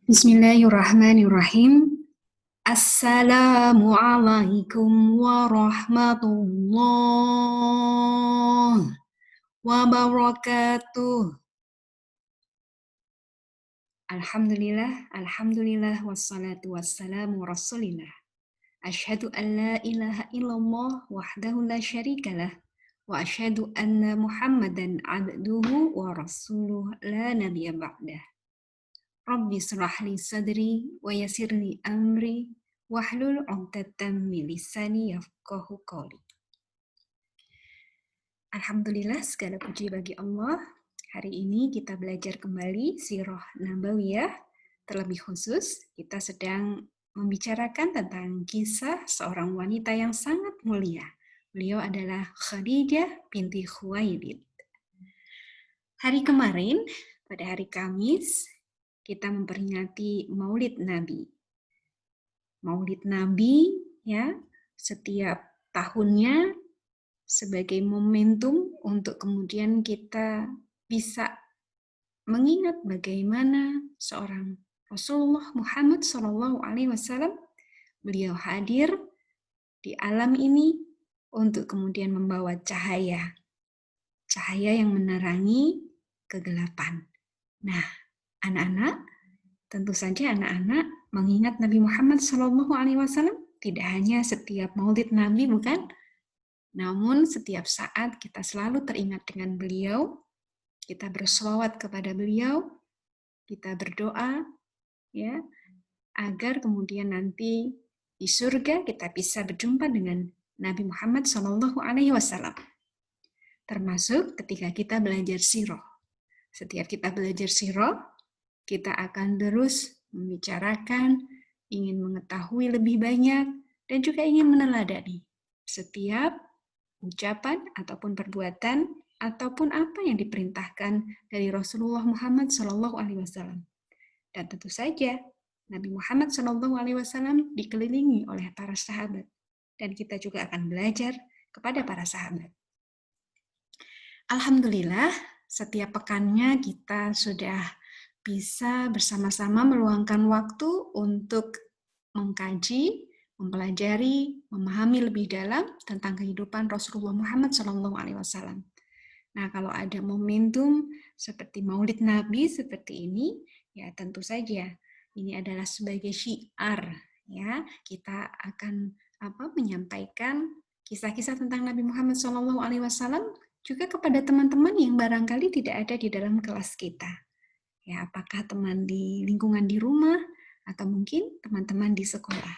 Bismillahirrahmanirrahim. Assalamualaikum warahmatullahi wabarakatuh. Alhamdulillah, wassalatu wassalamu rasulillah. Asyhadu an la ilaha illallah wahdahu la syarikalah. Wa asyhadu anna Muhammadan abduhu wa rasuluh la nabiyya ba'dah. Rabbi shrah li sadri wa yassir li amri wahlul 'uqdatam min lisani yafqahu qawli. Alhamdulillah, segala puji bagi Allah. Hari ini kita belajar kembali Sirah Nabawiyah. Terlebih khusus, kita sedang membicarakan tentang kisah seorang wanita yang sangat mulia. Beliau adalah Khadijah binti Khuwailid. Hari kemarin, pada hari Kamis, kita memperingati Maulid Nabi. Maulid Nabi, ya, setiap tahunnya sebagai momentum untuk kemudian kita bisa mengingat bagaimana seorang Rasulullah Muhammad SAW, beliau hadir di alam ini untuk kemudian membawa cahaya yang menerangi kegelapan. Nah, anak-anak, tentu saja anak-anak mengingat Nabi Muhammad SAW tidak hanya setiap Maulid Nabi, bukan? Namun setiap saat kita selalu teringat dengan beliau, kita berselawat kepada beliau, kita berdoa, ya, agar kemudian nanti di surga kita bisa berjumpa dengan Nabi Muhammad SAW. Termasuk ketika kita belajar sirah. Setiap kita belajar sirah, kita akan terus membicarakan, ingin mengetahui lebih banyak, dan juga ingin meneladani setiap ucapan ataupun perbuatan ataupun apa yang diperintahkan dari Rasulullah Muhammad SAW. Dan tentu saja Nabi Muhammad SAW dikelilingi oleh para sahabat, dan kita juga akan belajar kepada para sahabat. Alhamdulillah, setiap pekannya kita sudah bisa bersama-sama meluangkan waktu untuk mengkaji, mempelajari, memahami lebih dalam tentang kehidupan Rasulullah Muhammad SAW. Nah, kalau ada momentum seperti Maulid Nabi seperti ini, ya tentu saja ini adalah sebagai syiar, ya kita akan menyampaikan kisah-kisah tentang Nabi Muhammad SAW juga kepada teman-teman yang barangkali tidak ada di dalam kelas kita. Ya, apakah teman di lingkungan di rumah atau mungkin teman-teman di sekolah.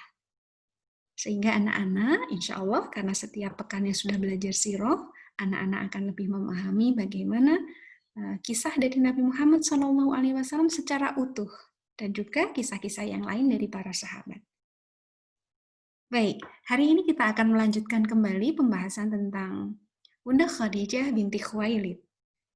Sehingga anak-anak, insya Allah, karena setiap pekannya sudah belajar sirah, anak-anak akan lebih memahami bagaimana kisah dari Nabi Muhammad SAW secara utuh, dan juga kisah-kisah yang lain dari para sahabat. Baik, hari ini kita akan melanjutkan kembali pembahasan tentang Bunda Khadijah binti Khuwailid.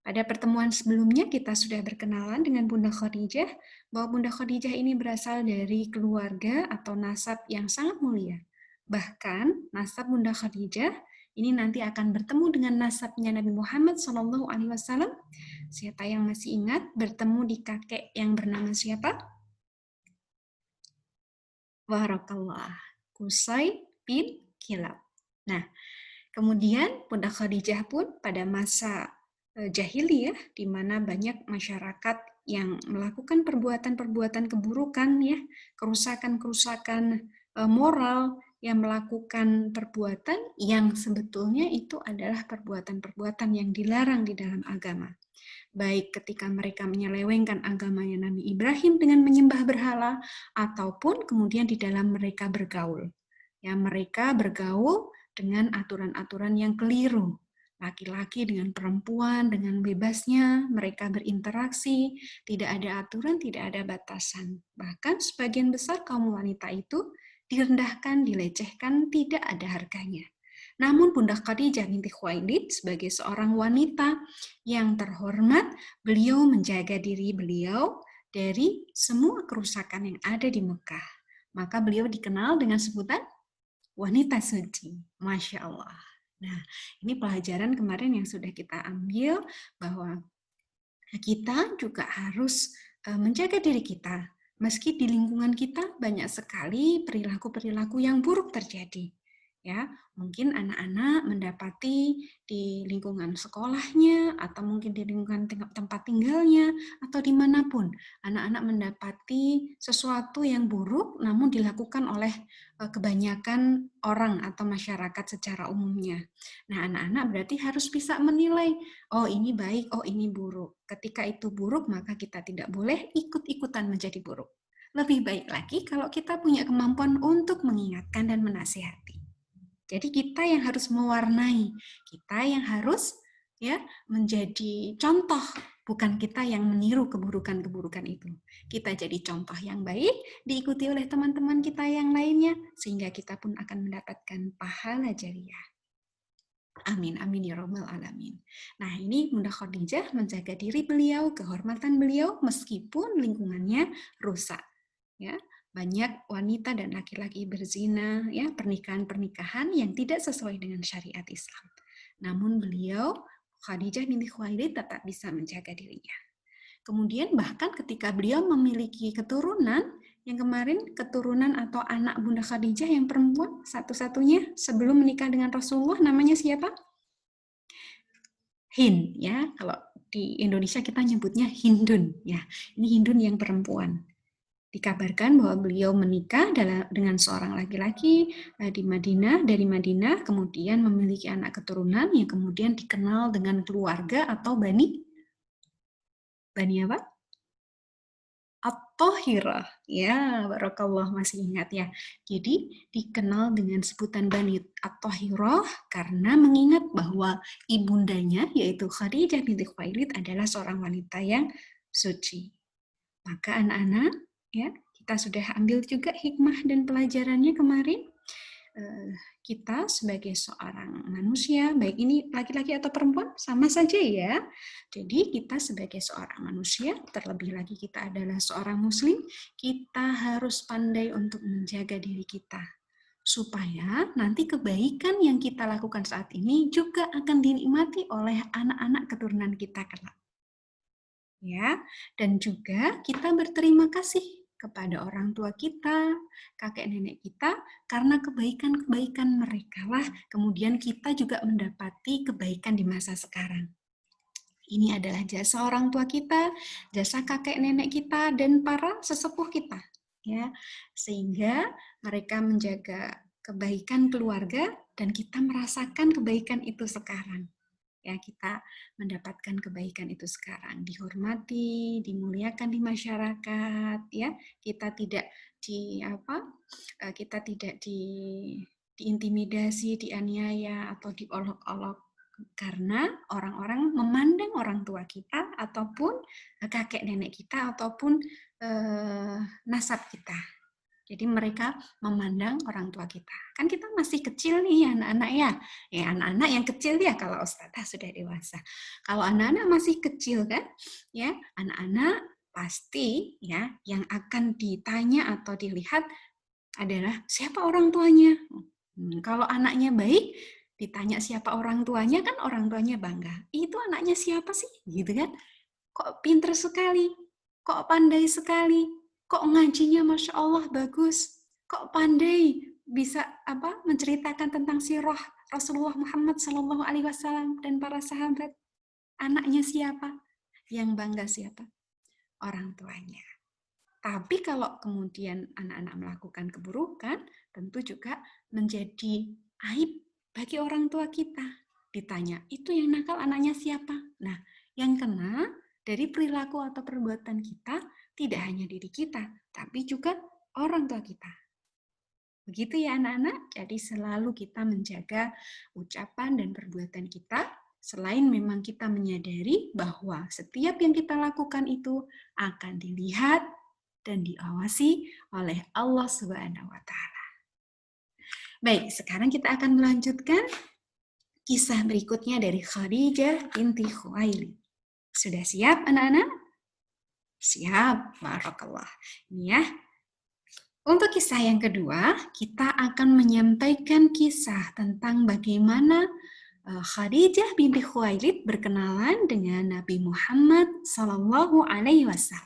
Pada pertemuan sebelumnya kita sudah berkenalan dengan Bunda Khadijah, bahwa Bunda Khadijah ini berasal dari keluarga atau nasab yang sangat mulia. Bahkan nasab Bunda Khadijah ini nanti akan bertemu dengan nasabnya Nabi Muhammad SAW. Siapa yang masih ingat bertemu di kakek yang bernama siapa? Barakallah, Qusay bin Kilab. Nah, kemudian Bunda Khadijah pun pada masa jahiliyah, di mana banyak masyarakat yang melakukan perbuatan-perbuatan keburukan, ya, kerusakan-kerusakan moral, yang melakukan perbuatan yang sebetulnya itu adalah perbuatan-perbuatan yang dilarang di dalam agama. Baik ketika mereka menyelewengkan agamanya Nabi Ibrahim dengan menyembah berhala, ataupun kemudian di dalam mereka bergaul. Ya, mereka bergaul dengan aturan-aturan yang keliru. Laki-laki dengan perempuan, dengan bebasnya mereka berinteraksi, tidak ada aturan, tidak ada batasan. Bahkan sebagian besar kaum wanita itu direndahkan, dilecehkan, tidak ada harganya. Namun Bunda Khadijah binti Khuwailid sebagai seorang wanita yang terhormat, beliau menjaga diri beliau dari semua kerusakan yang ada di Mekah. Maka beliau dikenal dengan sebutan wanita suci. Masya Allah. Nah, ini pelajaran kemarin yang sudah kita ambil, bahwa kita juga harus menjaga diri kita, Meski di lingkungan kita banyak sekali perilaku-perilaku yang buruk terjadi. Ya, mungkin anak-anak mendapati di lingkungan sekolahnya, atau mungkin di lingkungan tempat tinggalnya, atau dimanapun, anak-anak mendapati sesuatu yang buruk namun dilakukan oleh kebanyakan orang atau masyarakat secara umumnya. Nah, anak-anak berarti harus bisa menilai, oh ini baik, oh ini buruk. Ketika itu buruk, maka kita tidak boleh ikut-ikutan menjadi buruk. Lebih baik lagi kalau kita punya kemampuan untuk mengingatkan dan menasihati. Jadi kita yang harus mewarnai, kita yang harus ya menjadi contoh, bukan kita yang meniru keburukan-keburukan itu. Kita jadi contoh yang baik, diikuti oleh teman-teman kita yang lainnya, sehingga kita pun akan mendapatkan pahala jariah. Amin, amin ya robbal alamin. Nah, ini Bunda Khadijah menjaga diri beliau, kehormatan beliau, meskipun lingkungannya rusak. Ya, banyak wanita dan laki-laki berzina, ya, pernikahan-pernikahan yang tidak sesuai dengan syariat Islam. Namun beliau, Khadijah binti Khuwailid, tetap bisa menjaga dirinya. Kemudian bahkan ketika beliau memiliki keturunan, yang kemarin keturunan atau anak Bunda Khadijah yang perempuan satu-satunya sebelum menikah dengan Rasulullah, namanya siapa? Hind, ya. Kalau di Indonesia kita nyebutnya Hindun, ya. Ini Hindun yang perempuan. Dikabarkan bahwa beliau menikah dengan seorang laki-laki di Madinah, dari Madinah, kemudian memiliki anak keturunan yang kemudian dikenal dengan keluarga atau Bani apa? At-Thahirah. Ya, barakallah, masih ingat ya. Jadi dikenal dengan sebutan Bani At-Thahirah karena mengingat bahwa ibundanya, yaitu Khadijah binti Khuwailid, adalah seorang wanita yang suci. Maka anak-anak, ya, kita sudah ambil juga hikmah dan pelajarannya kemarin. Kita sebagai seorang manusia, baik ini laki-laki atau perempuan, sama saja ya. Jadi kita sebagai seorang manusia, terlebih lagi kita adalah seorang muslim, kita harus pandai untuk menjaga diri kita. Supaya nanti kebaikan yang kita lakukan saat ini juga akan dinikmati oleh anak-anak keturunan kita kelak. Ya, dan juga kita berterima kasih kepada orang tua kita, kakek nenek kita, karena kebaikan-kebaikan mereka lah kemudian kita juga mendapati kebaikan di masa sekarang. Ini adalah jasa orang tua kita, jasa kakek nenek kita, dan para sesepuh kita. Ya, sehingga mereka menjaga kebaikan keluarga dan kita merasakan kebaikan itu sekarang. Ya, kita mendapatkan kebaikan itu sekarang, dihormati, dimuliakan di masyarakat, ya. Kita tidak diintimidasi, dianiaya atau diolok-olok karena orang-orang memandang orang tua kita ataupun kakek nenek kita ataupun nasab kita. Jadi mereka memandang orang tua kita. Kan kita masih kecil nih anak-anak ya. Ya anak-anak yang kecil ya kalau ustazah sudah dewasa. Kalau anak-anak masih kecil kan, ya anak-anak pasti ya yang akan ditanya atau dilihat adalah siapa orang tuanya. Kalau anaknya baik, ditanya siapa orang tuanya kan orang tuanya bangga. Itu anaknya siapa sih? Gitu kan? Kok pinter sekali? Kok pandai sekali? Kok ngajinya Masya Allah bagus? Kok pandai bisa menceritakan tentang sirah Rasulullah Muhammad SAW dan para sahabat? Anaknya siapa? Yang bangga siapa? Orang tuanya. Tapi kalau kemudian anak-anak melakukan keburukan, tentu juga menjadi aib bagi orang tua kita. Ditanya, itu yang nakal anaknya siapa? Nah, yang kena dari perilaku atau perbuatan kita tidak hanya diri kita, tapi juga orang tua kita. Begitu ya anak-anak, jadi selalu kita menjaga ucapan dan perbuatan kita, selain memang kita menyadari bahwa setiap yang kita lakukan itu akan dilihat dan diawasi oleh Allah Subhanahu wa Ta'ala. Baik, sekarang kita akan melanjutkan kisah berikutnya dari Khadijah binti Khuwailid. Sudah siap anak-anak? Siap, barakallah. Ini ya. Untuk kisah yang kedua, kita akan menyampaikan kisah tentang bagaimana Khadijah binti Khuwailid berkenalan dengan Nabi Muhammad SAW.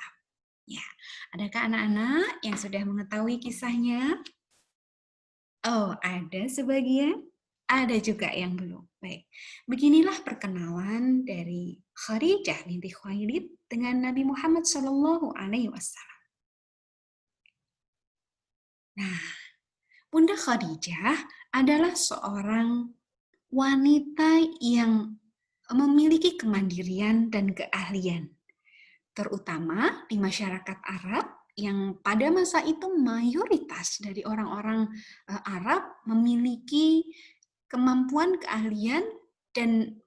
Ya, adakah anak-anak yang sudah mengetahui kisahnya? Oh, ada sebagian, ada juga yang belum. Baik, beginilah perkenalan dari Khadijah binti Khuwailid dengan Nabi Muhammad Shallallahu Alaihi Wasallam. Nah, Bunda Khadijah adalah seorang wanita yang memiliki kemandirian dan keahlian, terutama di masyarakat Arab yang pada masa itu mayoritas dari orang-orang Arab memiliki kemampuan, keahlian, dan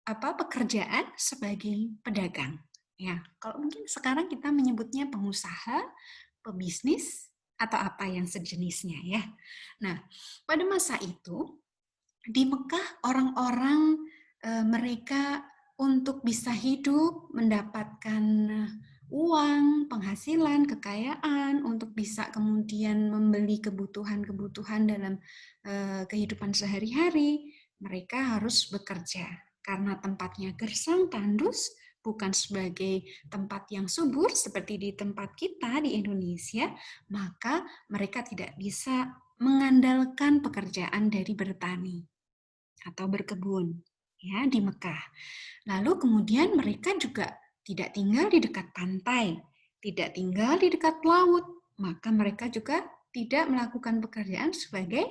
pekerjaan sebagai pedagang. Ya, kalau mungkin sekarang kita menyebutnya pengusaha, pebisnis, atau apa yang sejenisnya ya. Nah, pada masa itu di Mekah orang-orang mereka untuk bisa hidup, mendapatkan uang, penghasilan, kekayaan, untuk bisa kemudian membeli kebutuhan-kebutuhan dalam kehidupan sehari-hari, mereka harus bekerja. Karena tempatnya gersang, tandus, bukan sebagai tempat yang subur seperti di tempat kita di Indonesia, maka mereka tidak bisa mengandalkan pekerjaan dari bertani atau berkebun ya di Mekah. Lalu kemudian mereka juga tidak tinggal di dekat pantai, tidak tinggal di dekat laut, maka mereka juga tidak melakukan pekerjaan sebagai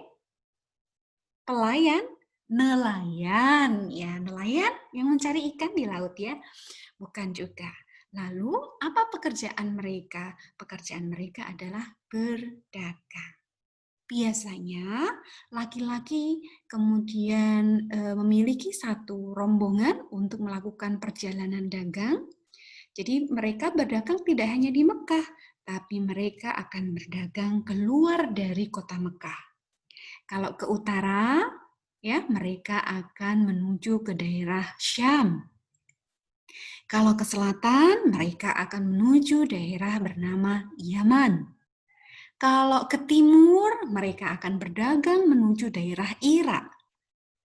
pelayan, nelayan, ya nelayan yang mencari ikan di laut ya, bukan juga. Lalu apa pekerjaan mereka? Pekerjaan mereka adalah berdagang. Biasanya laki-laki kemudian memiliki satu rombongan untuk melakukan perjalanan dagang. Jadi mereka berdagang tidak hanya di Mekah, tapi mereka akan berdagang keluar dari kota Mekah. Kalau ke utara, ya mereka akan menuju ke daerah Syam. Kalau ke selatan, mereka akan menuju daerah bernama Yaman. Kalau ke timur, mereka akan berdagang menuju daerah Irak.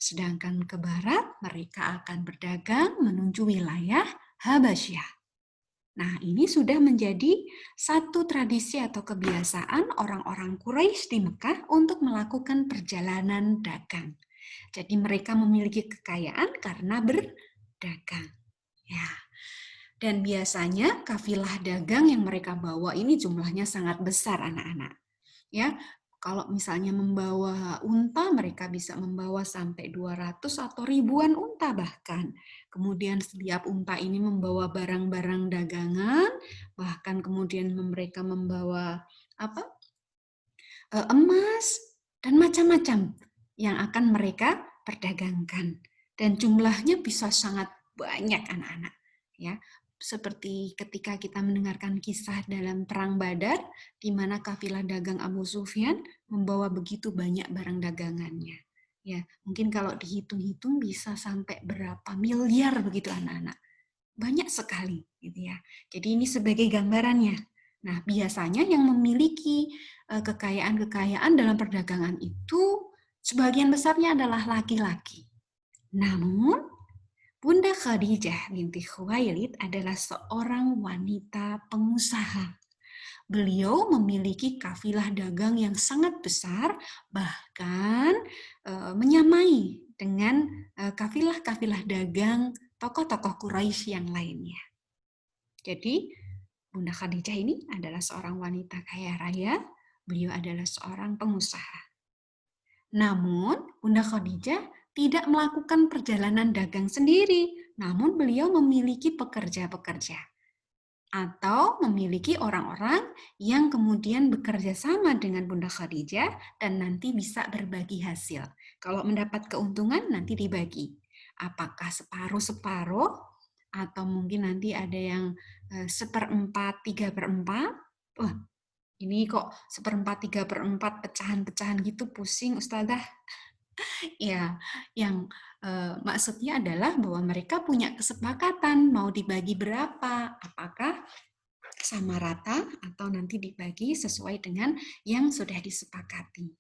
Sedangkan ke barat, mereka akan berdagang menuju wilayah Habasyah. Nah, ini sudah menjadi satu tradisi atau kebiasaan orang-orang Quraisy di Mekah untuk melakukan perjalanan dagang. Jadi mereka memiliki kekayaan karena berdagang. Ya. Dan biasanya kafilah dagang yang mereka bawa ini jumlahnya sangat besar anak-anak. Ya, kalau misalnya membawa unta, mereka bisa membawa sampai 200 atau ribuan unta bahkan. Kemudian setiap unta ini membawa barang-barang dagangan, bahkan kemudian mereka membawa emas dan macam-macam yang akan mereka perdagangkan. Dan jumlahnya bisa sangat banyak anak-anak. Ya, seperti ketika kita mendengarkan kisah dalam Perang Badar, di mana kafilah dagang Abu Sufyan membawa begitu banyak barang dagangannya. Ya, mungkin kalau dihitung-hitung bisa sampai berapa miliar begitu anak-anak. Banyak sekali, gitu ya. Jadi ini sebagai gambarannya. Nah, biasanya yang memiliki kekayaan-kekayaan dalam perdagangan itu sebagian besarnya adalah laki-laki. Namun Bunda Khadijah binti Khuwailid adalah seorang wanita pengusaha. Beliau memiliki kafilah dagang yang sangat besar, bahkan menyamai dengan kafilah-kafilah dagang tokoh-tokoh Quraisy yang lainnya. Jadi, Bunda Khadijah ini adalah seorang wanita kaya raya, beliau adalah seorang pengusaha. Namun, Bunda Khadijah tidak melakukan perjalanan dagang sendiri, namun beliau memiliki pekerja-pekerja atau memiliki orang-orang yang kemudian bekerja sama dengan Bunda Khadijah dan nanti bisa berbagi hasil. Kalau mendapat keuntungan nanti dibagi. Apakah separuh-separuh atau mungkin nanti ada yang 1/4, 3/4. Wah, ini kok 1/4, 3/4 pecahan-pecahan gitu pusing Ustazah. Ya, yang maksudnya adalah bahwa mereka punya kesepakatan mau dibagi berapa, apakah sama rata atau nanti dibagi sesuai dengan yang sudah disepakati.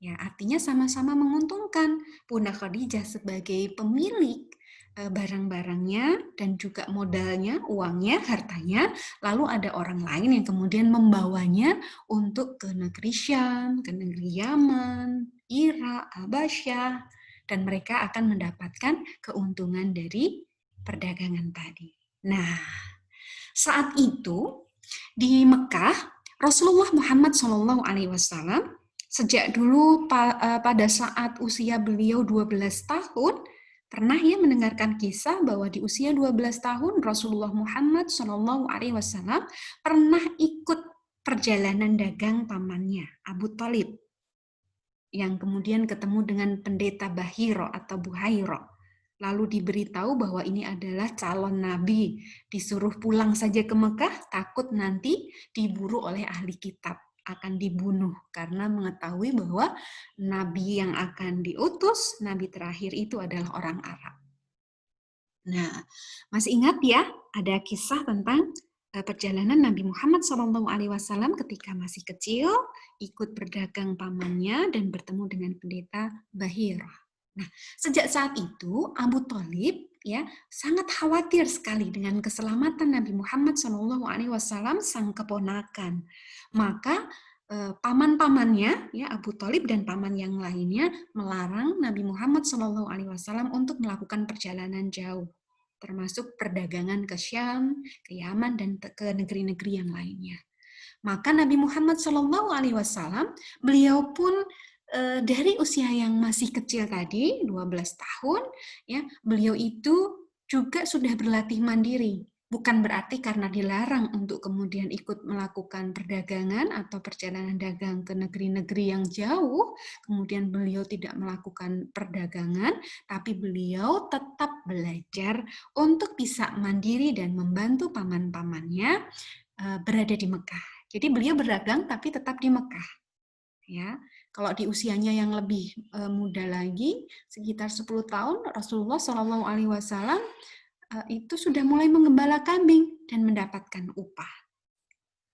Ya, artinya sama-sama menguntungkan. Bunda Khadijah sebagai pemilik barang-barangnya dan juga modalnya, uangnya, hartanya, lalu ada orang lain yang kemudian membawanya untuk ke negeri Syam, ke negeri Yaman, Irak, Habasyah, dan mereka akan mendapatkan keuntungan dari perdagangan tadi. Nah, saat itu di Mekah, Rasulullah Muhammad SAW sejak dulu pada saat usia beliau 12 tahun, pernah ya mendengarkan kisah bahwa di usia 12 tahun Rasulullah Muhammad SAW pernah ikut perjalanan dagang pamannya, Abu Talib, yang kemudian ketemu dengan pendeta Bahiro atau Buhairo. Lalu diberitahu bahwa ini adalah calon nabi, disuruh pulang saja ke Mekah, takut nanti diburu oleh ahli kitab, akan dibunuh karena mengetahui bahwa nabi yang akan diutus, nabi terakhir itu adalah orang Arab. Nah, masih ingat ya, ada kisah tentang perjalanan Nabi Muhammad SAW ketika masih kecil, ikut berdagang pamannya dan bertemu dengan pendeta Bahira. Nah, sejak saat itu Abu Thalib ya sangat khawatir sekali dengan keselamatan Nabi Muhammad SAW, sang keponakan. Maka paman-pamannya ya Abu Thalib dan paman yang lainnya melarang Nabi Muhammad SAW untuk melakukan perjalanan jauh, termasuk perdagangan ke Syam, ke Yaman, dan ke negeri-negeri yang lainnya. Maka Nabi Muhammad SAW, beliau pun dari usia yang masih kecil tadi, 12 tahun, ya, beliau itu juga sudah berlatih mandiri. Bukan berarti karena dilarang untuk kemudian ikut melakukan perdagangan atau perjalanan dagang ke negeri-negeri yang jauh, kemudian beliau tidak melakukan perdagangan, tapi beliau tetap belajar untuk bisa mandiri dan membantu paman-pamannya berada di Mekah. Jadi beliau berdagang tapi tetap di Mekah. Ya, kalau di usianya yang lebih muda lagi, sekitar 10 tahun, Rasulullah SAW itu sudah mulai menggembala kambing dan mendapatkan upah.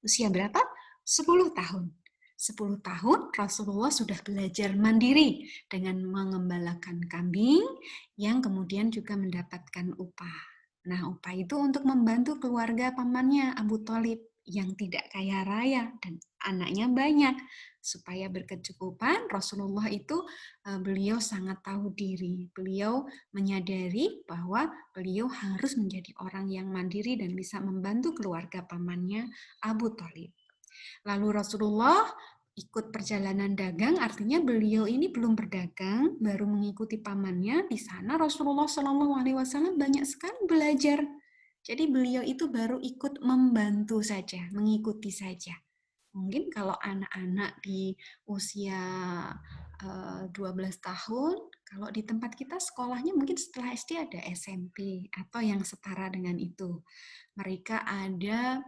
Usia berapa? 10 tahun. 10 tahun Rasulullah sudah belajar mandiri dengan mengembalakan kambing yang kemudian juga mendapatkan upah. Nah, upah itu untuk membantu keluarga pamannya Abu Thalib yang tidak kaya raya dan anaknya banyak. Supaya berkecukupan, Rasulullah itu beliau sangat tahu diri. Beliau menyadari bahwa beliau harus menjadi orang yang mandiri dan bisa membantu keluarga pamannya Abu Thalib. Lalu Rasulullah ikut perjalanan dagang, artinya beliau ini belum berdagang, baru mengikuti pamannya. Di sana Rasulullah SAW banyak sekali belajar. Jadi beliau itu baru ikut membantu saja, mengikuti saja. Mungkin kalau anak-anak di usia 12 tahun, kalau di tempat kita sekolahnya mungkin setelah SD ada SMP atau yang setara dengan itu. Mereka ada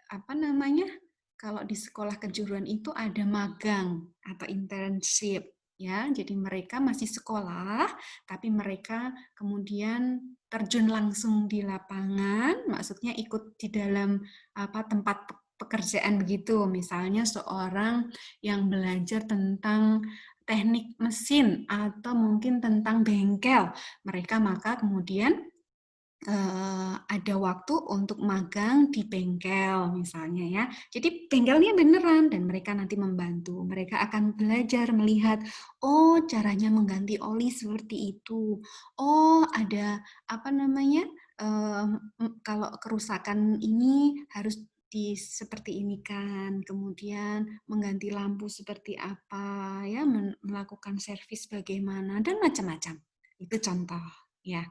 apa namanya? Kalau di sekolah kejuruan itu ada magang atau internship ya. Jadi mereka masih sekolah tapi mereka kemudian terjun langsung di lapangan, maksudnya ikut di dalam tempat pekerjaan begitu. Misalnya seorang yang belajar tentang teknik mesin atau mungkin tentang bengkel, mereka maka kemudian ada waktu untuk magang di bengkel misalnya ya. Jadi bengkelnya beneran dan mereka nanti membantu. Mereka akan belajar melihat, oh caranya mengganti oli seperti itu. Oh ada apa namanya? Kalau kerusakan ini harus seperti ini kan. Kemudian mengganti lampu seperti apa ya, melakukan servis bagaimana dan macam-macam. Itu contoh ya.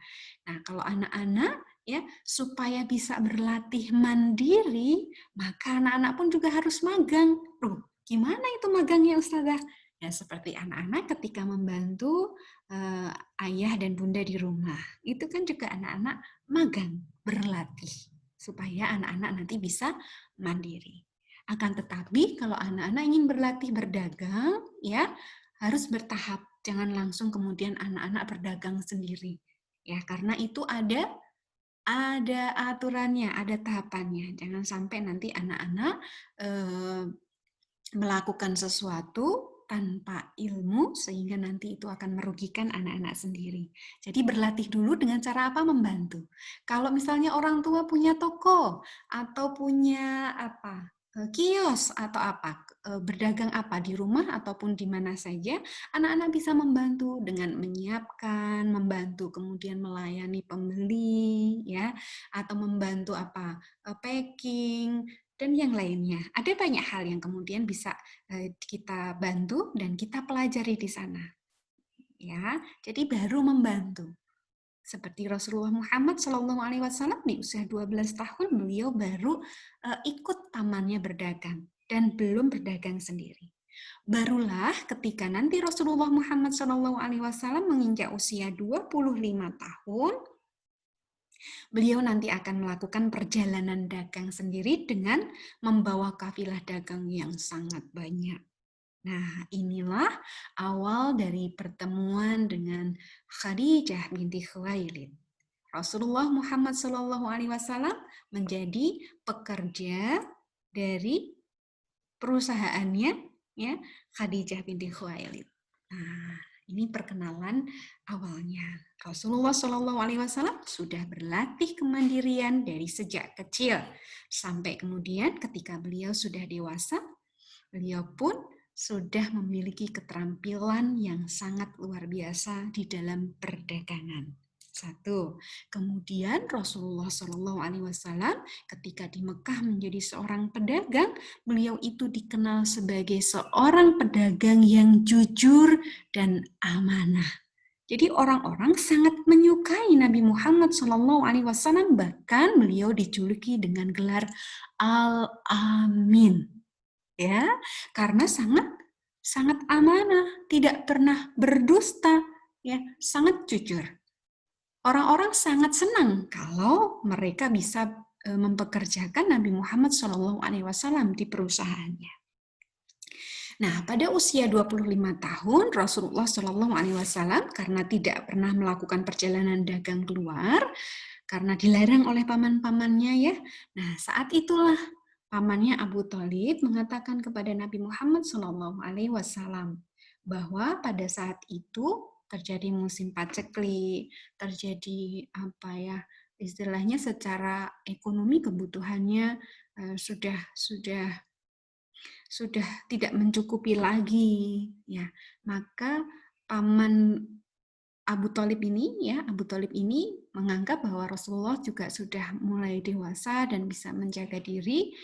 Nah, kalau anak-anak ya supaya bisa berlatih mandiri, maka anak-anak pun juga harus magang. Loh, gimana itu magangnya Ustazah? Ya seperti anak-anak ketika membantu ayah dan bunda di rumah. Itu kan juga anak-anak magang, berlatih supaya anak-anak nanti bisa mandiri. Akan tetapi kalau anak-anak ingin berlatih berdagang, ya harus bertahap. Jangan langsung kemudian anak-anak berdagang sendiri. Ya, karena itu ada aturannya, ada tahapannya. Jangan sampai nanti anak-anak melakukan sesuatu tanpa ilmu sehingga nanti itu akan merugikan anak-anak sendiri. Jadi berlatih dulu dengan cara apa? Membantu. Kalau misalnya orang tua punya toko atau punya kios atau berdagang apa di rumah ataupun di mana saja, anak-anak bisa membantu dengan menyiapkan, membantu kemudian melayani pembeli, ya, atau membantu packing dan yang lainnya. Ada banyak hal yang kemudian bisa kita bantu dan kita pelajari di sana. Ya, jadi baru membantu. Seperti Rasulullah Muhammad SAW di usia 12 tahun beliau baru ikut pamannya berdagang dan belum berdagang sendiri. Barulah ketika nanti Rasulullah Muhammad SAW menginjak usia 25 tahun, beliau nanti akan melakukan perjalanan dagang sendiri dengan membawa kafilah dagang yang sangat banyak. Nah, inilah awal dari pertemuan dengan Khadijah binti Khuwailid. Rasulullah Muhammad SAW menjadi pekerja dari perusahaannya, ya, Khadijah binti Khuwailid. Nah, ini perkenalan awalnya. Rasulullah SAW sudah berlatih kemandirian dari sejak kecil sampai kemudian ketika beliau sudah dewasa, beliau pun sudah memiliki keterampilan yang sangat luar biasa di dalam perdagangan. Satu, kemudian Rasulullah SAW ketika di Mekah menjadi seorang pedagang, beliau itu dikenal sebagai seorang pedagang yang jujur dan amanah. Jadi orang-orang sangat menyukai Nabi Muhammad SAW, bahkan beliau dijuluki dengan gelar Al-Amin, ya, karena sangat amanah, tidak pernah berdusta, ya, sangat jujur. Orang-orang sangat senang kalau mereka bisa mempekerjakan Nabi Muhammad SAW di perusahaannya. Nah, pada usia 25 tahun, Rasulullah SAW karena tidak pernah melakukan perjalanan dagang keluar, karena dilarang oleh paman-pamannya, ya. Nah, saat itulah pamannya Abu Thalib mengatakan kepada Nabi Muhammad SAW bahwa pada saat itu terjadi musim paceklik, terjadi istilahnya secara ekonomi kebutuhannya sudah tidak mencukupi lagi, ya. Maka paman Abu Thalib ini menganggap bahwa Rasulullah juga sudah mulai dewasa dan bisa menjaga diri,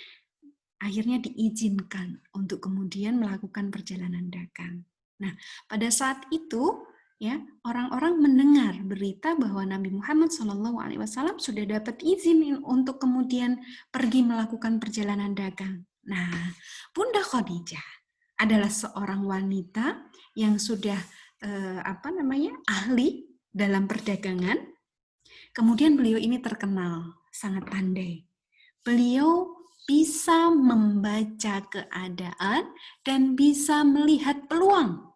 akhirnya diizinkan untuk kemudian melakukan perjalanan dagang. Nah, pada saat itu, ya, orang-orang mendengar berita bahwa Nabi Muhammad SAW sudah dapat izin untuk kemudian pergi melakukan perjalanan dagang. Nah, Bunda Khadijah adalah seorang wanita yang sudah ahli dalam perdagangan. Kemudian beliau ini terkenal sangat pandai. Beliau bisa membaca keadaan dan bisa melihat peluang.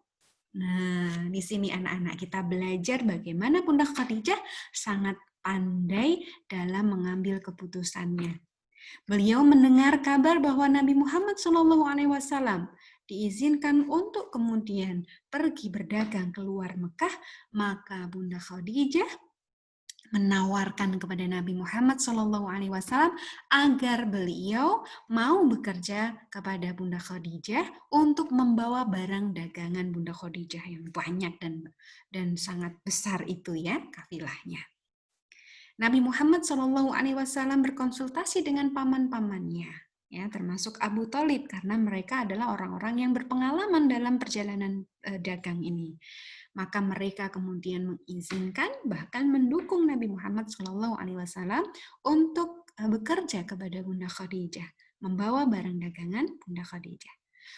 Nah, di sini anak-anak kita belajar bagaimana Bunda Khadijah sangat pandai dalam mengambil keputusannya. Beliau mendengar kabar bahwa Nabi Muhammad SAW diizinkan untuk kemudian pergi berdagang keluar Mekah, maka Bunda Khadijah menawarkan kepada Nabi Muhammad SAW agar beliau mau bekerja kepada Bunda Khadijah untuk membawa barang dagangan Bunda Khadijah yang banyak dan sangat besar itu, ya, kafilahnya. Nabi Muhammad SAW berkonsultasi dengan paman-pamannya, ya, termasuk Abu Thalib, karena mereka adalah orang-orang yang berpengalaman dalam perjalanan dagang ini. Maka mereka kemudian mengizinkan, bahkan mendukung Nabi Muhammad SAW untuk bekerja kepada Bunda Khadijah, membawa barang dagangan Bunda Khadijah.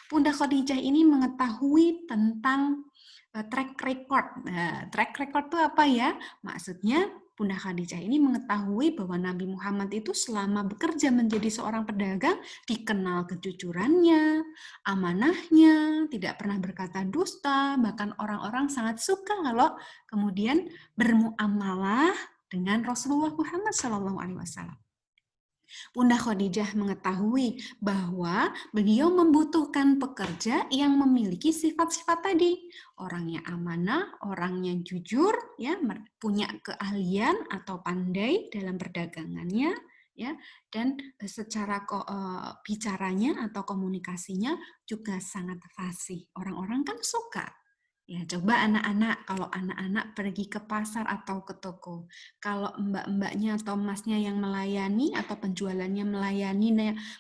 Bunda Khadijah ini mengetahui tentang track record. Track record itu apa, ya? Maksudnya Bunda Khadijah ini mengetahui bahwa Nabi Muhammad itu selama bekerja menjadi seorang pedagang dikenal kejujurannya, amanahnya, tidak pernah berkata dusta, bahkan orang-orang sangat suka kalau kemudian bermuamalah dengan Rasulullah Muhammad SAW. Bunda Khadijah mengetahui bahwa beliau membutuhkan pekerja yang memiliki sifat-sifat tadi. Orangnya amanah, orangnya jujur, ya, punya keahlian atau pandai dalam perdagangannya, ya, dan secara bicaranya atau komunikasinya juga sangat fasih. Orang-orang kan suka. Ya, coba anak-anak, kalau anak-anak pergi ke pasar atau ke toko, kalau mbak-mbaknya atau masnya yang melayani atau penjualannya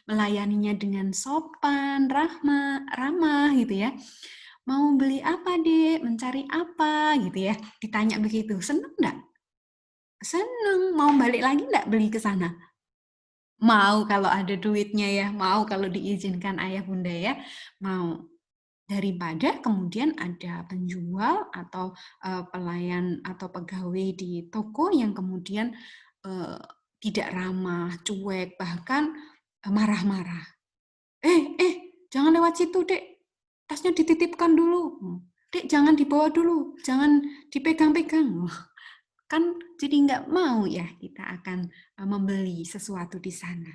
melayaninya dengan sopan, ramah gitu ya. Mau beli apa, Dek? Mencari apa gitu ya? Ditanya begitu. Seneng enggak? Seneng. Mau balik lagi enggak beli ke sana? Mau kalau ada duitnya ya, mau kalau diizinkan ayah bunda ya, mau. Daripada kemudian ada penjual atau pelayan atau pegawai di toko yang kemudian tidak ramah, cuek, bahkan marah-marah. Jangan lewat situ, Dek. Tasnya dititipkan dulu. Dek, jangan dibawa dulu, jangan dipegang-pegang. Kan jadi nggak mau ya kita akan membeli sesuatu di sana.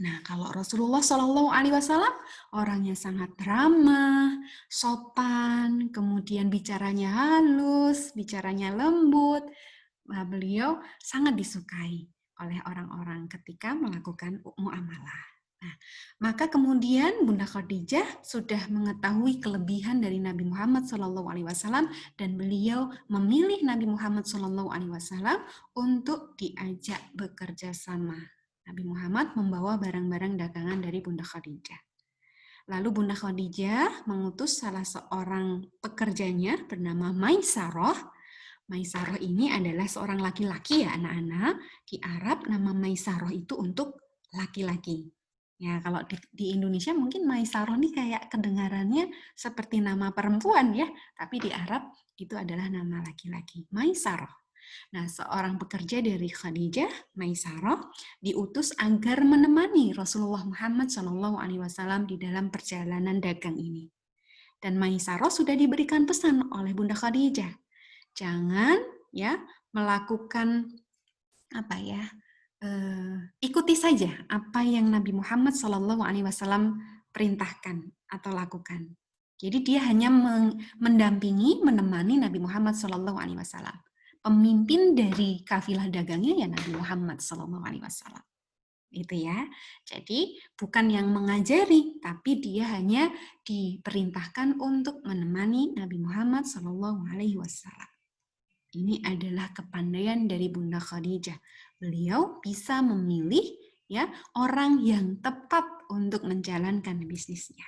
Nah, kalau Rasulullah Shallallahu Alaihi Wasallam orangnya sangat ramah, sopan, kemudian bicaranya halus, bicaranya lembut. Nah, beliau sangat disukai oleh orang-orang ketika melakukan muamalah. Nah, maka kemudian Bunda Khadijah sudah mengetahui kelebihan dari Nabi Muhammad Shallallahu Alaihi Wasallam dan beliau memilih Nabi Muhammad Shallallahu Alaihi Wasallam untuk diajak bekerja sama. Nabi Muhammad membawa barang-barang dagangan dari Bunda Khadijah. Lalu Bunda Khadijah mengutus salah seorang pekerjanya bernama Maisarah. Maisarah ini adalah seorang laki-laki ya anak-anak. Di Arab nama Maisarah itu untuk laki-laki. Ya kalau di Indonesia mungkin Maisarah ini kayak kedengarannya seperti nama perempuan ya. Tapi di Arab itu adalah nama laki-laki. Maisarah. Nah, seorang pekerja dari Khadijah, Maisarah, diutus agar menemani Rasulullah Muhammad SAW di dalam perjalanan dagang ini. Dan Maisarah sudah diberikan pesan oleh Bunda Khadijah, jangan ya melakukan ikuti saja apa yang Nabi Muhammad SAW perintahkan atau lakukan. Jadi dia hanya mendampingi, menemani Nabi Muhammad SAW. Pemimpin dari kafilah dagangnya ya Nabi Muhammad SAW. Itu ya. Jadi bukan yang mengajari, tapi dia hanya diperintahkan untuk menemani Nabi Muhammad SAW. Ini adalah kepandaian dari Bunda Khadijah. Beliau bisa memilih ya orang yang tepat untuk menjalankan bisnisnya.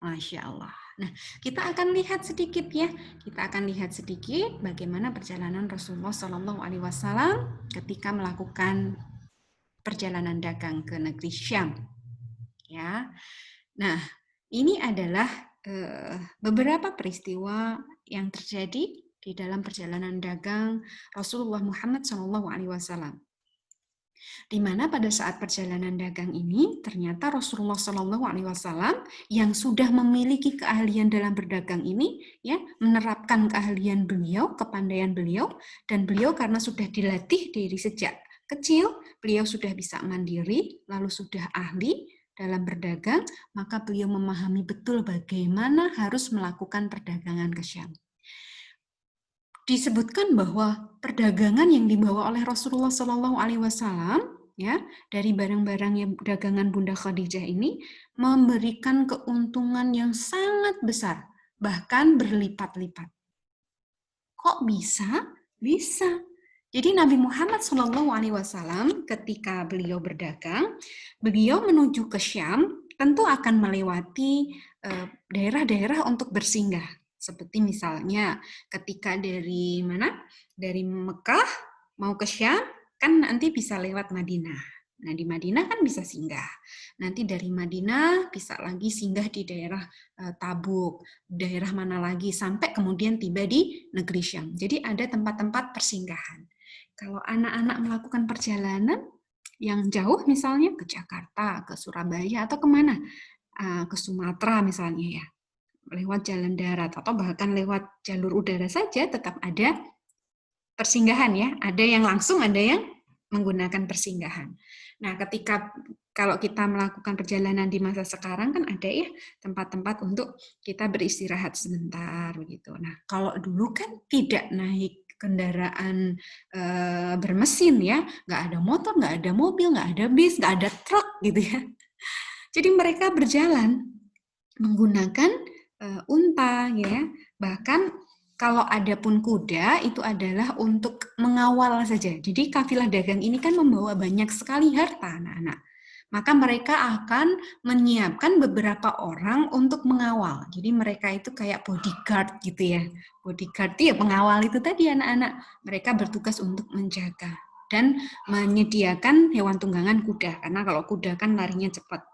Masya Allah. Nah, kita akan lihat sedikit ya. Kita akan lihat sedikit bagaimana perjalanan Rasulullah Shallallahu Alaihi Wasallam ketika melakukan perjalanan dagang ke negeri Syam. Ya. Nah, ini adalah beberapa peristiwa yang terjadi di dalam perjalanan dagang Rasulullah Muhammad SAW. Di mana pada saat perjalanan dagang ini ternyata Rasulullah SAW yang sudah memiliki keahlian dalam berdagang ini ya menerapkan keahlian beliau, kepandaian beliau, dan beliau karena sudah dilatih dari sejak kecil, beliau sudah bisa mandiri, lalu sudah ahli dalam berdagang, maka beliau memahami betul bagaimana harus melakukan perdagangan ke Syam. Disebutkan bahwa perdagangan yang dibawa oleh Rasulullah SAW ya dari barang-barang yang dagangan Bunda Khadijah ini memberikan keuntungan yang sangat besar, bahkan berlipat-lipat. Kok bisa? Bisa. Jadi Nabi Muhammad SAW ketika beliau berdagang, beliau menuju ke Syam tentu akan melewati daerah-daerah untuk bersinggah. Seperti misalnya ketika dari mana? Dari Mekah mau ke Syam, kan nanti bisa lewat Madinah. Nah, di Madinah kan bisa singgah. Nanti dari Madinah bisa lagi singgah di daerah Tabuk, daerah mana lagi, sampai kemudian tiba di negeri Syam. Jadi ada tempat-tempat persinggahan. Kalau anak-anak melakukan perjalanan yang jauh, misalnya ke Jakarta, ke Surabaya, atau kemana? Ke Sumatera misalnya ya, lewat jalan darat atau bahkan lewat jalur udara saja tetap ada persinggahan ya. Ada yang langsung, ada yang menggunakan persinggahan. Nah, kalau kita melakukan perjalanan di masa sekarang kan ada ya tempat-tempat untuk kita beristirahat sebentar begitu. Nah, kalau dulu kan tidak naik kendaraan bermesin ya, nggak ada motor, nggak ada mobil, nggak ada bis, nggak ada truk gitu ya. Jadi mereka berjalan menggunakan unta ya. Bahkan kalau ada pun kuda itu adalah untuk mengawal saja. Jadi kafilah dagang ini kan membawa banyak sekali harta anak-anak. Maka mereka akan menyiapkan beberapa orang untuk mengawal. Jadi mereka itu kayak bodyguard gitu ya. Bodyguard itu ya pengawal itu tadi anak-anak. Mereka bertugas untuk menjaga dan menyediakan hewan tunggangan kuda. Karena kalau kuda kan larinya cepat.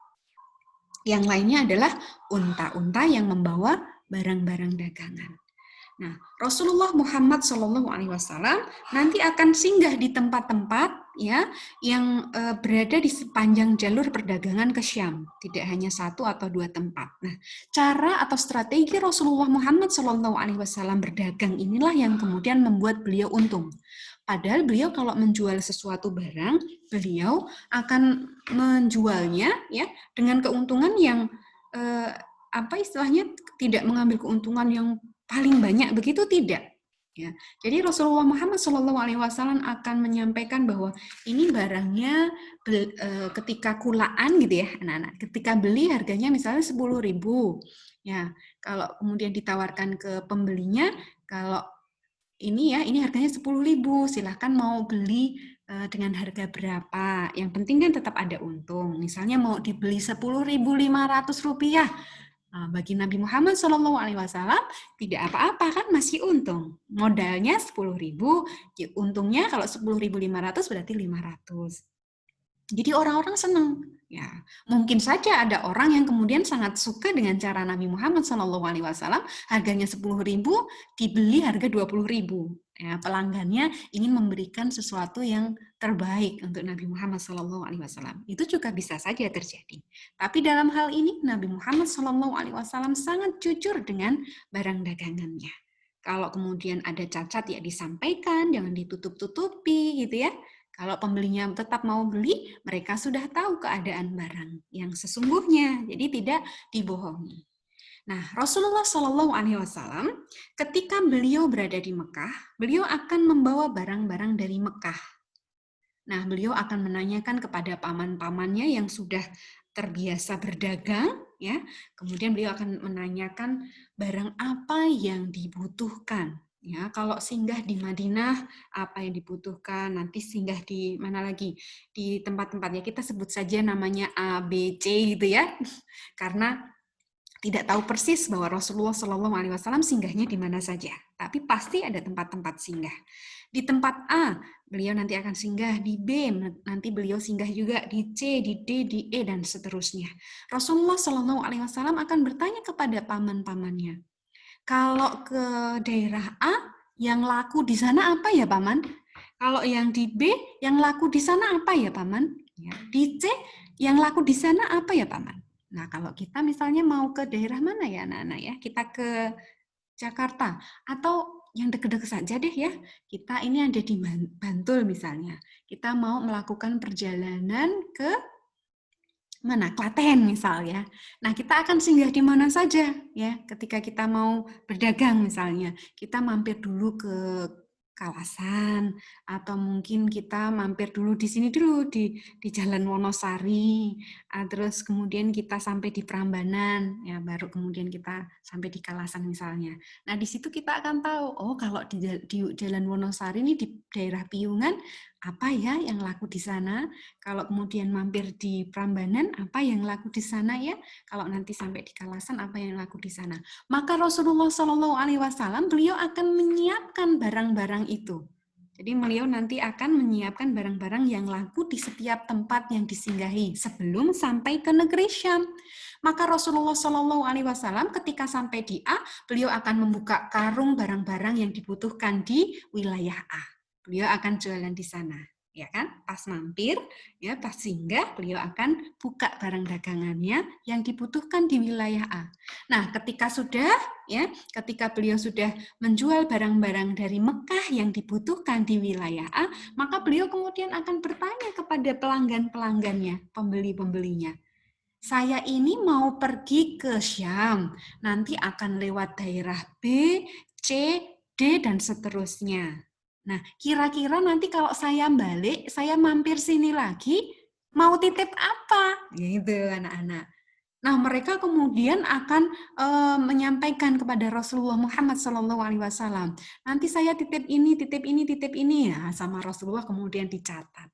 Yang lainnya adalah unta-unta yang membawa barang-barang dagangan. Nah, Rasulullah Muhammad SAW nanti akan singgah di tempat-tempat ya yang berada di sepanjang jalur perdagangan ke Syam, tidak hanya satu atau dua tempat. Nah, cara atau strategi Rasulullah Muhammad SAW berdagang inilah yang kemudian membuat beliau untung. Padahal beliau kalau menjual sesuatu barang, beliau akan menjualnya ya dengan keuntungan yang apa istilahnya tidak mengambil keuntungan yang paling banyak begitu tidak ya. Jadi Rasulullah Muhammad SAW akan menyampaikan bahwa ini barangnya ketika kulaan gitu ya anak-anak. Ketika beli harganya misalnya 10.000 ya. Kalau kemudian ditawarkan ke pembelinya kalau ini ya, ini harganya 10.000, silahkan mau beli dengan harga berapa. Yang penting kan tetap ada untung. Misalnya mau dibeli 10.500 rupiah, bagi Nabi Muhammad SAW tidak apa-apa kan masih untung. Modalnya 10.000, untungnya kalau 10.500 berarti 500. Jadi orang-orang senang. Ya, mungkin saja ada orang yang kemudian sangat suka dengan cara Nabi Muhammad SAW, harganya 10.000 dibeli harga 20.000. Ya, pelanggannya ingin memberikan sesuatu yang terbaik untuk Nabi Muhammad SAW. Itu juga bisa saja terjadi. Tapi dalam hal ini Nabi Muhammad SAW sangat jujur dengan barang dagangannya. Kalau kemudian ada cacat ya disampaikan, jangan ditutup-tutupi gitu ya. Kalau pembelinya tetap mau beli, mereka sudah tahu keadaan barang yang sesungguhnya, jadi tidak dibohongi. Nah, Rasulullah SAW ketika beliau berada di Mekah, beliau akan membawa barang-barang dari Mekah. Nah, beliau akan menanyakan kepada paman-pamannya yang sudah terbiasa berdagang, ya. Kemudian beliau akan menanyakan barang apa yang dibutuhkan. Ya, kalau singgah di Madinah, apa yang dibutuhkan? Nanti singgah di mana lagi? Di tempat-tempatnya kita sebut saja namanya A, B, C gitu ya. Karena tidak tahu persis bahwa Rasulullah SAW singgahnya di mana saja. Tapi pasti ada tempat-tempat singgah. Di tempat A, beliau nanti akan singgah, di B, nanti beliau singgah juga di C, di D, di E, dan seterusnya. Rasulullah SAW akan bertanya kepada paman-pamannya, kalau ke daerah A, yang laku di sana apa ya, Paman? Kalau yang di B, yang laku di sana apa ya, Paman? Ya. Di C, yang laku di sana apa ya, Paman? Nah, kalau kita misalnya mau ke daerah mana ya, anak-anak ya? Kita ke Jakarta atau yang dekat-dekat saja deh ya. Kita ini ada di Bantul misalnya. Kita mau melakukan perjalanan ke mana? Klaten misalnya. Nah, kita akan singgah di mana saja ya ketika kita mau berdagang misalnya. Kita mampir dulu ke Kalasan atau mungkin kita mampir dulu di sini dulu di Jalan Wonosari. Terus kemudian kita sampai di Prambanan ya baru kemudian kita sampai di Kalasan misalnya. Nah, di situ kita akan tahu oh kalau di Jalan Wonosari ini di daerah Piungan apa ya yang laku di sana. Kalau kemudian mampir di Prambanan, apa yang laku di sana ya? Kalau nanti sampai di Kalasan, apa yang laku di sana? Maka Rasulullah SAW beliau akan menyiapkan barang-barang itu. Jadi beliau nanti akan menyiapkan barang-barang yang laku di setiap tempat yang disinggahi sebelum sampai ke negeri Syam. Maka Rasulullah SAW ketika sampai di A, beliau akan membuka karung barang-barang yang dibutuhkan di wilayah A. Beliau akan jualan di sana. ya kan? Pas mampir, ya pas singgah, beliau akan buka barang dagangannya yang dibutuhkan di wilayah A. Nah, ketika beliau sudah menjual barang-barang dari Mekah yang dibutuhkan di wilayah A, maka beliau kemudian akan bertanya kepada pelanggan-pelanggannya, pembeli-pembelinya. Saya ini mau pergi ke Syam, nanti akan lewat daerah B, C, D, dan seterusnya. Nah, kira-kira nanti kalau saya balik, saya mampir sini lagi, mau titip apa? Gitu, anak-anak. Nah, mereka kemudian akan menyampaikan kepada Rasulullah Muhammad SAW. Nanti saya titip ini, titip ini, titip ini ya, sama Rasulullah kemudian dicatat.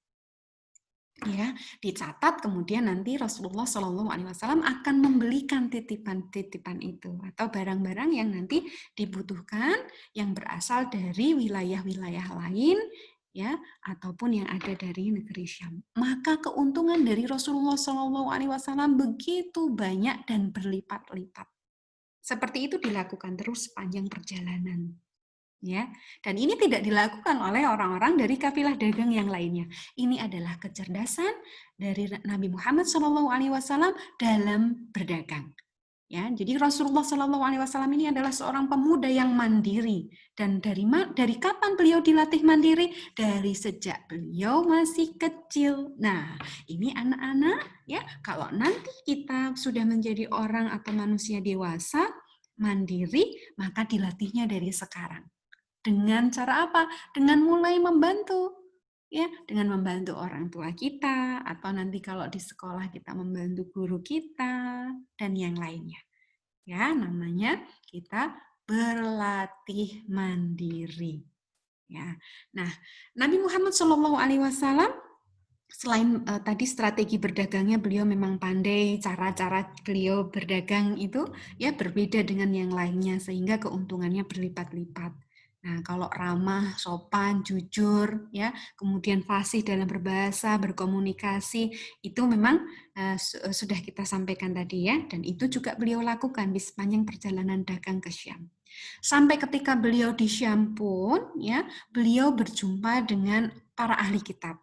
Ya, dicatat kemudian nanti Rasulullah SAW akan membelikan titipan-titipan itu atau barang-barang yang nanti dibutuhkan yang berasal dari wilayah-wilayah lain ya ataupun yang ada dari negeri Syam. Maka keuntungan dari Rasulullah SAW begitu banyak dan berlipat-lipat. Seperti itu dilakukan terus sepanjang perjalanan. Ya, dan ini tidak dilakukan oleh orang-orang dari kafilah dagang yang lainnya. Ini adalah kecerdasan dari Nabi Muhammad SAW dalam berdagang. Ya, jadi Rasulullah SAW ini adalah seorang pemuda yang mandiri. Dan dari kapan beliau dilatih mandiri? Dari sejak beliau masih kecil. Nah, ini anak-anak ya, kalau nanti kita sudah menjadi orang atau manusia dewasa mandiri, maka dilatihnya dari sekarang. Dengan cara apa? Dengan mulai membantu. Ya, dengan membantu orang tua kita atau nanti kalau di sekolah kita membantu guru kita dan yang lainnya. Ya, namanya kita berlatih mandiri. Ya. Nah, Nabi Muhammad SAW selain tadi strategi berdagangnya beliau memang pandai, cara-cara beliau berdagang itu ya berbeda dengan yang lainnya sehingga keuntungannya berlipat-lipat. Nah, kalau ramah, sopan, jujur, ya, kemudian fasih dalam berbahasa, berkomunikasi, itu memang sudah kita sampaikan tadi ya, dan itu juga beliau lakukan di sepanjang perjalanan dagang ke Syam. Sampai ketika beliau di Syam pun, ya, beliau berjumpa dengan para ahli kitab.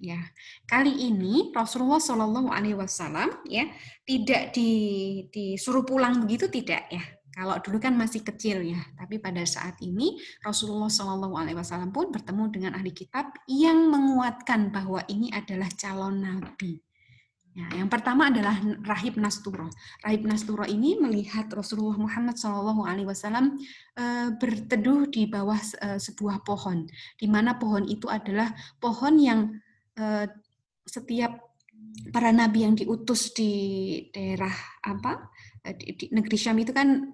Ya, kali ini Rasulullah Shallallahu Alaihi Wasallam ya tidak disuruh pulang begitu tidak ya. Kalau dulu kan masih kecil ya, tapi pada saat ini Rasulullah Shallallahu Alaihi Wasallam pun bertemu dengan ahli kitab yang menguatkan bahwa ini adalah calon nabi. Ya, yang pertama adalah Rahib Nasturo. Rahib Nasturo ini melihat Rasulullah Muhammad Shallallahu Alaihi Wasallam berteduh di bawah sebuah pohon, di mana pohon itu adalah pohon yang setiap para nabi yang diutus di daerah di negeri Syam itu kan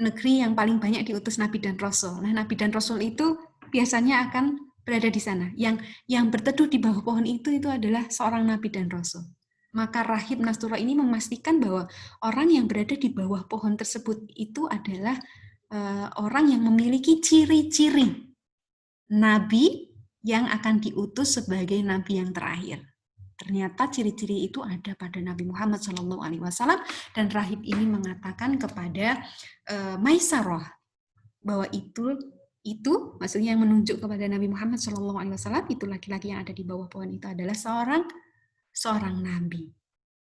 negeri yang paling banyak diutus nabi dan rasul. Nah, nabi dan rasul itu biasanya akan berada di sana. Yang berteduh di bawah pohon itu adalah seorang nabi dan rasul. Maka Rahib Nastura ini memastikan bahwa orang yang berada di bawah pohon tersebut itu adalah orang yang memiliki ciri-ciri nabi yang akan diutus sebagai nabi yang terakhir. Ternyata ciri-ciri itu ada pada Nabi Muhammad SAW dan rahib ini mengatakan kepada Maisarah bahwa itu maksudnya yang menunjuk kepada Nabi Muhammad SAW itu laki-laki yang ada di bawah pohon itu adalah seorang nabi.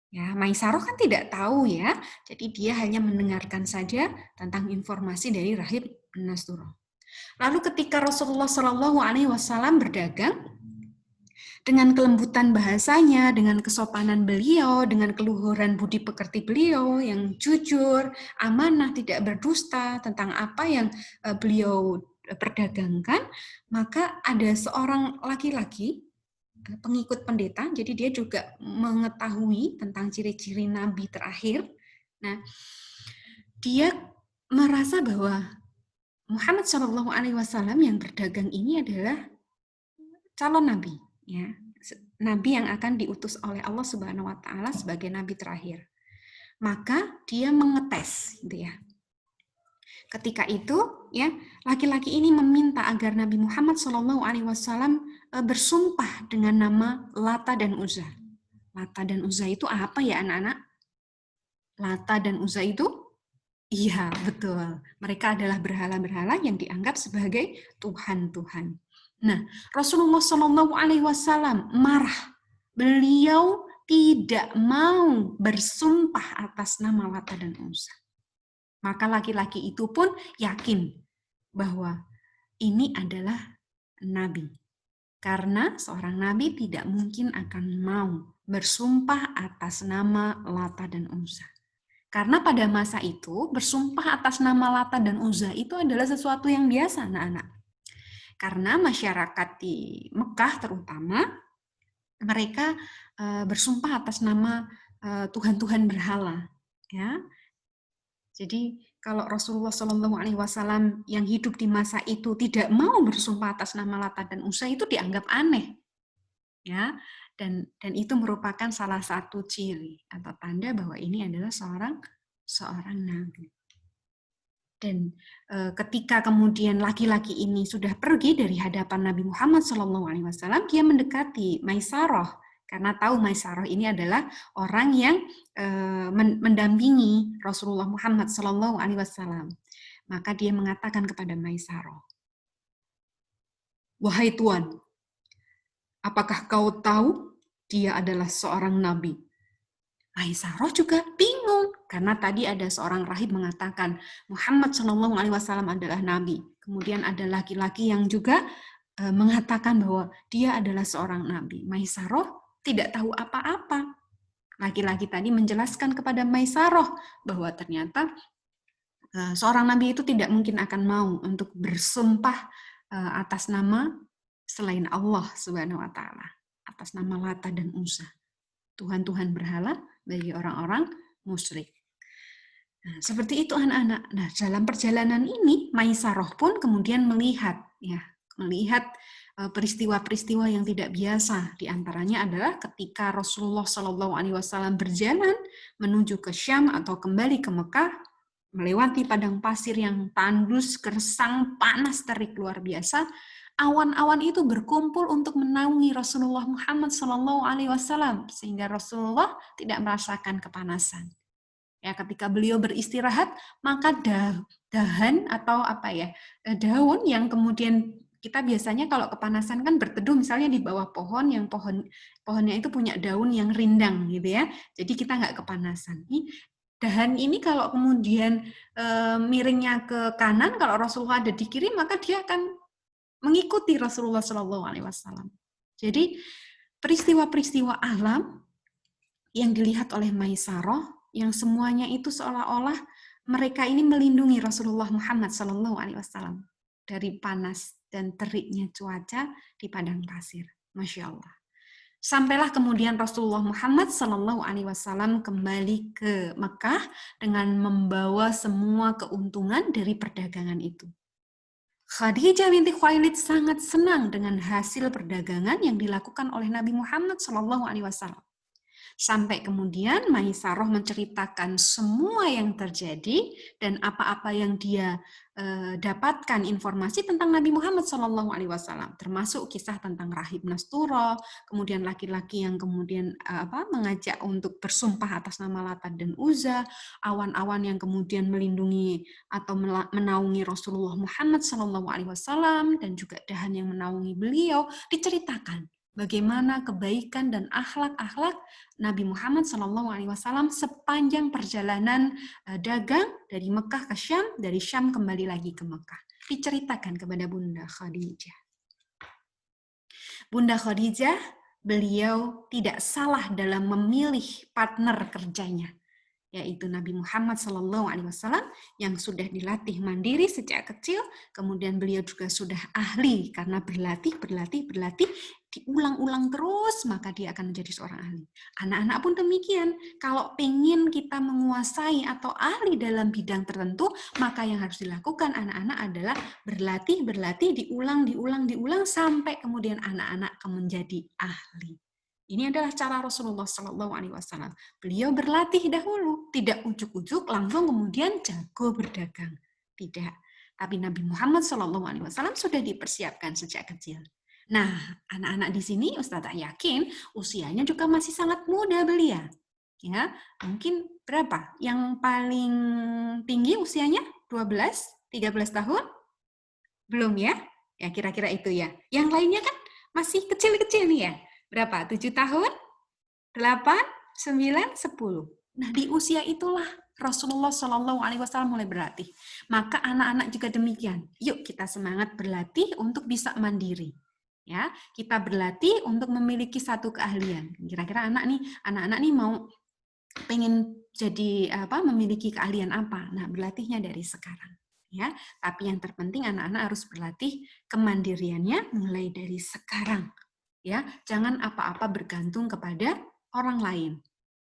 Ya, Maisarah kan tidak tahu ya, jadi dia hanya mendengarkan saja tentang informasi dari rahib Nasturah. Lalu ketika Rasulullah SAW berdagang, dengan kelembutan bahasanya, dengan kesopanan beliau, dengan keluhuran budi pekerti beliau yang jujur, amanah, tidak berdusta tentang apa yang beliau perdagangkan, maka ada seorang laki-laki pengikut pendeta, jadi dia juga mengetahui tentang ciri-ciri nabi terakhir. Nah, dia merasa bahwa Muhammad SAW yang berdagang ini adalah calon nabi, ya, nabi yang akan diutus oleh Allah Subhanahu wa taala sebagai nabi terakhir. Maka dia mengetes gitu ya. Ketika itu ya, laki-laki ini meminta agar Nabi Muhammad SAW bersumpah dengan nama Lata dan Uzza. Lata dan Uzza itu apa ya anak-anak? Lata dan Uzza itu iya, betul. Mereka adalah berhala-berhala yang dianggap sebagai Tuhan-Tuhan. Nah, Rasulullah Shallallahu Alaihi Wasallam marah. Beliau tidak mau bersumpah atas nama Lata dan Uzza. Maka laki-laki itu pun yakin bahwa ini adalah nabi. Karena seorang nabi tidak mungkin akan mau bersumpah atas nama Lata dan Uzza. Karena pada masa itu, bersumpah atas nama Lata dan Uzza itu adalah sesuatu yang biasa, anak-anak. Karena masyarakat di Mekah terutama, mereka bersumpah atas nama Tuhan-Tuhan berhala. Ya. Jadi kalau Rasulullah SAW yang hidup di masa itu tidak mau bersumpah atas nama Lata dan Uzza itu dianggap aneh. Ya, dan itu merupakan salah satu ciri atau tanda bahwa ini adalah seorang nabi. Dan ketika kemudian laki-laki ini sudah pergi dari hadapan Nabi Muhammad SAW, dia mendekati Maisarah karena tahu Maisarah ini adalah orang yang mendampingi Rasulullah Muhammad SAW. Maka dia mengatakan kepada Maisarah, "Wahai Tuan, apakah kau tahu dia adalah seorang nabi?" Maisarah juga bingung karena tadi ada seorang rahib mengatakan Muhammad SAW adalah nabi. Kemudian ada laki-laki yang juga mengatakan bahwa dia adalah seorang nabi. Maisarah tidak tahu apa-apa. Laki-laki tadi menjelaskan kepada Maisarah bahwa ternyata seorang nabi itu tidak mungkin akan mau untuk bersumpah atas nama selain Allah Subhanahu wa taala, atas nama Lata dan Uzza, Tuhan-Tuhan berhala bagi orang-orang musyrik. Nah, seperti itu anak-anak. Nah, dalam perjalanan ini Maisarah pun kemudian melihat peristiwa-peristiwa yang tidak biasa. Di antaranya adalah ketika Rasulullah SAW berjalan menuju ke Syam atau kembali ke Mekah, melewati padang pasir yang tandus, gersang, panas terik luar biasa. Awan-awan itu berkumpul untuk menaungi Rasulullah Muhammad SAW sehingga Rasulullah tidak merasakan kepanasan. Ya, ketika beliau beristirahat, maka dahan atau daun yang kemudian kita biasanya kalau kepanasan kan berteduh misalnya di bawah pohon yang pohonnya itu punya daun yang rindang gitu ya. Jadi kita nggak kepanasan. Dahan ini kalau kemudian miringnya ke kanan, kalau Rasulullah ada di kiri, maka dia akan mengikuti Rasulullah SAW. Jadi peristiwa-peristiwa alam yang dilihat oleh Maisarah, yang semuanya itu seolah-olah mereka ini melindungi Rasulullah Muhammad SAW dari panas dan teriknya cuaca di padang pasir. Masya Allah. Sampailah kemudian Rasulullah Muhammad SAW kembali ke Mekah dengan membawa semua keuntungan dari perdagangan itu. Khadijah binti Khuwailid sangat senang dengan hasil perdagangan yang dilakukan oleh Nabi Muhammad SAW. Sampai kemudian Maisarah menceritakan semua yang terjadi dan apa-apa yang dia dapatkan informasi tentang Nabi Muhammad SAW, termasuk kisah tentang Rahib Nastura, kemudian laki-laki yang kemudian mengajak untuk bersumpah atas nama Lata dan Uzza, awan-awan yang kemudian melindungi atau menaungi Rasulullah Muhammad SAW, dan juga dahan yang menaungi beliau, diceritakan bagaimana kebaikan dan akhlak-akhlak Nabi Muhammad SAW sepanjang perjalanan dagang dari Mekah ke Syam, dari Syam kembali lagi ke Mekah. Diceritakan kepada Bunda Khadijah. Bunda Khadijah, beliau tidak salah dalam memilih partner kerjanya, yaitu Nabi Muhammad SAW yang sudah dilatih mandiri sejak kecil, kemudian beliau juga sudah ahli karena berlatih, diulang-ulang terus, maka dia akan menjadi seorang ahli. Anak-anak pun demikian, kalau ingin kita menguasai atau ahli dalam bidang tertentu, maka yang harus dilakukan anak-anak adalah berlatih, diulang sampai kemudian anak-anak akan menjadi ahli. Ini adalah cara Rasulullah SAW. Beliau berlatih dahulu, tidak ujuk-ujuk langsung kemudian jago berdagang. Tidak. Tapi Nabi Muhammad SAW sudah dipersiapkan sejak kecil. Nah, anak-anak di sini Ustazah yakin usianya juga masih sangat muda belia. Ya, mungkin berapa? Yang paling tinggi usianya 12, 13 tahun? Belum ya? Ya, kira-kira itu ya. Yang lainnya kan masih kecil-kecil nih ya. Berapa? 7 tahun? 8, 9, 10. Nah, di usia itulah Rasulullah Shallallahu Alaihi Wasallam mulai berlatih. Maka anak-anak juga demikian. Yuk kita semangat berlatih untuk bisa mandiri. Ya, kita berlatih untuk memiliki satu keahlian. Kira-kira anak-anak nih mau pengen jadi memiliki keahlian apa? Nah, berlatihnya dari sekarang. Ya, tapi yang terpenting anak-anak harus berlatih kemandiriannya mulai dari sekarang. Ya, jangan apa-apa bergantung kepada orang lain.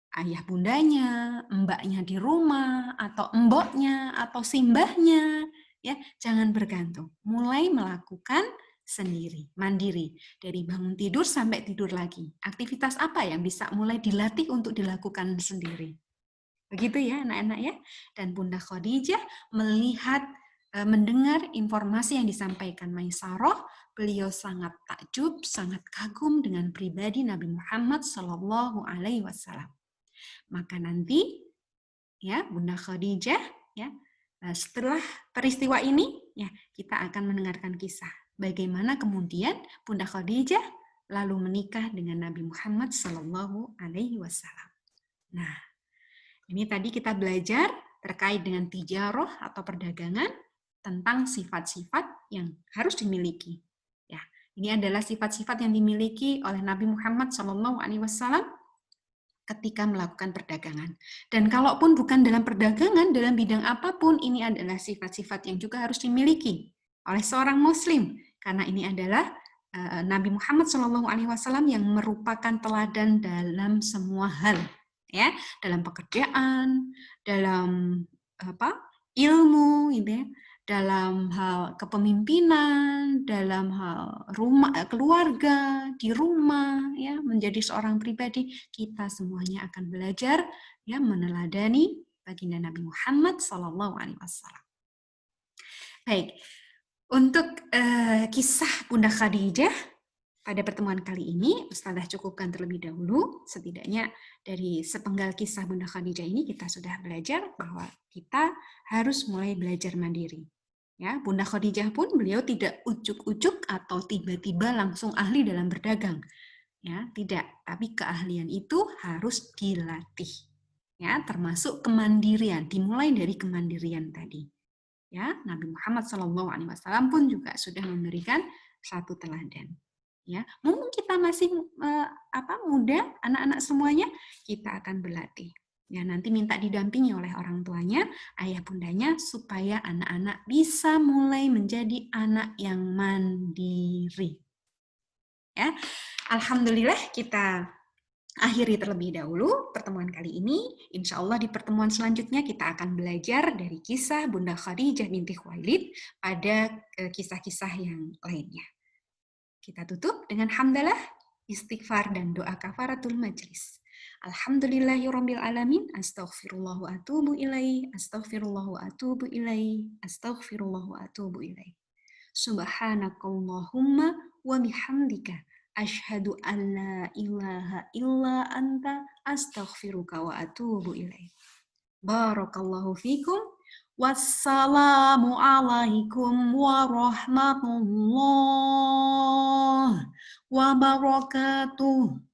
Ayah bundanya, mbaknya di rumah, atau emboknya, atau simbahnya, ya, jangan bergantung. Mulai melakukan sendiri, mandiri. Dari bangun tidur sampai tidur lagi. Aktivitas apa yang bisa mulai dilatih untuk dilakukan sendiri? Begitu ya anak-anak ya. Dan Bunda Khadijah melihat, mendengar informasi yang disampaikan Maisarah, beliau sangat takjub, sangat kagum dengan pribadi Nabi Muhammad Shallallahu Alaihi Wasallam. Maka nanti ya Bunda Khadijah ya setelah peristiwa ini ya kita akan mendengarkan kisah bagaimana kemudian Bunda Khadijah lalu menikah dengan Nabi Muhammad Shallallahu Alaihi Wasallam. Nah, ini tadi kita belajar terkait dengan tijarah atau perdagangan tentang sifat-sifat yang harus dimiliki. Ya, ini adalah sifat-sifat yang dimiliki oleh Nabi Muhammad SAW ketika melakukan perdagangan. Dan kalaupun bukan dalam perdagangan, dalam bidang apapun, ini adalah sifat-sifat yang juga harus dimiliki oleh seorang Muslim, karena ini adalah Nabi Muhammad SAW yang merupakan teladan dalam semua hal. Ya, dalam pekerjaan, dalam ilmu, gitu ya, dalam hal kepemimpinan, dalam hal rumah, keluarga, di rumah, ya, menjadi seorang pribadi, kita semuanya akan belajar, ya, meneladani baginda Nabi Muhammad SAW. Baik, untuk kisah Bunda Khadijah pada pertemuan kali ini, Ustazah cukupkan terlebih dahulu. Setidaknya dari sepenggal kisah Bunda Khadijah ini kita sudah belajar bahwa kita harus mulai belajar mandiri. Ya, Bunda Khadijah pun beliau tidak ujuk-ujuk atau tiba-tiba langsung ahli dalam berdagang. Ya, tidak. Tapi keahlian itu harus dilatih. Ya, termasuk kemandirian. Dimulai dari kemandirian tadi. Ya, Nabi Muhammad SAW pun juga sudah memberikan satu teladan. Ya, mumpung kita masih muda, anak-anak semuanya, kita akan berlatih. Ya, nanti minta didampingi oleh orang tuanya, ayah bundanya, supaya anak-anak bisa mulai menjadi anak yang mandiri. Ya, alhamdulillah kita akhiri terlebih dahulu pertemuan kali ini. Insya Allah di pertemuan selanjutnya kita akan belajar dari kisah Bunda Khadijah binti Khuwailid pada kisah-kisah yang lainnya. Kita tutup dengan hamdalah, istighfar, dan doa kafaratul majlis. Alhamdulillahirabbil alamin, astaghfirullah wa atubu ilaih, astaghfirullah wa atubu ilaih, astaghfirullah wa atubu ilaih. Subhanakallahumma wa bihamdika asyhadu an la ilaha illa anta astaghfiruka wa atubu ilaih. Barakallahu fikum. Wassalamu alaikum warahmatullahi wabarakatuh.